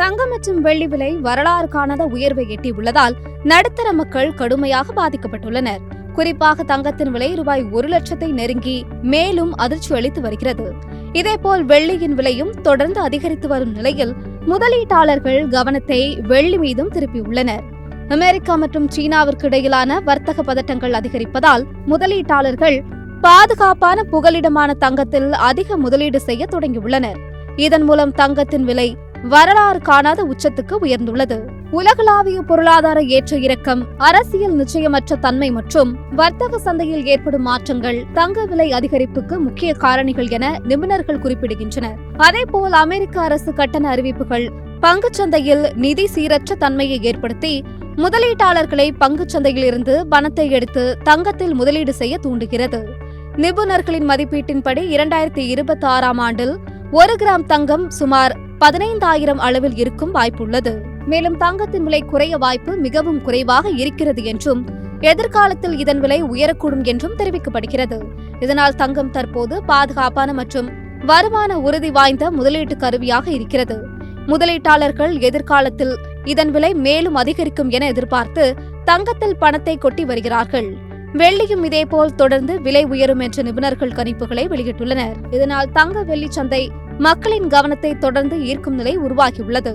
தங்கம் மற்றும் வெள்ளி விலை வரலாறு காணாத உயர்வை எட்டியுள்ளதால் நடுத்தர மக்கள் கடுமையாக பாதிக்கப்பட்டுள்ளனர். குறிப்பாக தங்கத்தின் விலை ரூபாய் 1,00,000 நெருங்கி மேலும் அதிர்ச்சி அளித்து வருகிறது. இதேபோல் வெள்ளியின் விலையும் தொடர்ந்து அதிகரித்து வரும் நிலையில் முதலீட்டாளர்கள் கவனத்தை வெள்ளி மீதும் திருப்பியுள்ளனர். அமெரிக்கா மற்றும் சீனாவிற்கு இடையிலான வர்த்தக பதட்டங்கள் அதிகரிப்பதால் முதலீட்டாளர்கள் பாதுகாப்பான புகலிடமான தங்கத்தில் அதிக முதலீடு செய்ய தொடங்கியுள்ளனர். இதன் மூலம் தங்கத்தின் விலை வரலாறு காணாத உச்சத்துக்கு உயர்ந்துள்ளது. உலகளாவிய பொருளாதார ஏற்ற இறக்கம், அரசியல் நிச்சயமற்ற தன்மை மற்றும் வர்த்தக சந்தையில் ஏற்படும் மாற்றங்கள் தங்க விலை அதிகரிப்புக்கு முக்கிய காரணிகள் என நிபுணர்கள் குறிப்பிடுகின்றனர். அதேபோல் அமெரிக்க அரசு கட்டண அறிவிப்புகள் பங்குச்சந்தையில் நிதி சீரற்ற தன்மையை ஏற்படுத்தி முதலீட்டாளர்களை பங்குச்சந்தையில் இருந்து பணத்தை எடுத்து தங்கத்தில் முதலீடு செய்ய தூண்டுகிறது. நிபுணர்களின் மதிப்பீட்டின்படி 2026ஆம் ஆண்டில் 1 கிராம் தங்கம் சுமார் 15,000 அளவில் இருக்கும் வாய்ப்புள்ளது. மேலும் தங்கத்தின் விலை குறைய வாய்ப்பு மிகவும் குறைவாக இருக்கிறது என்றும் எதிர்காலத்தில் இதன் விலை உயரக்கூடும் என்றும் தெரிவிக்கப்படுகிறது. இதனால் தங்கம் தற்போது பாதுகாப்பான மற்றும் வருமான உறுதி வாய்ந்த முதலீட்டு கருவியாக இருக்கிறது. முதலீட்டாளர்கள் எதிர்காலத்தில் இதன் விலை மேலும் அதிகரிக்கும் என எதிர்பார்த்து தங்கத்தில் பணத்தை கொட்டி வருகிறார்கள். வெள்ளியும் இதேபோல் தொடர்ந்து விலை உயரும் என்ற நிபுணர்கள் கணிப்புகளை வெளியிட்டுள்ளனர். இதனால் தங்க வெள்ளி சந்தை மக்களின் கவனத்தை தொடர்ந்து ஈர்க்கும் நிலை உருவாகியுள்ளது.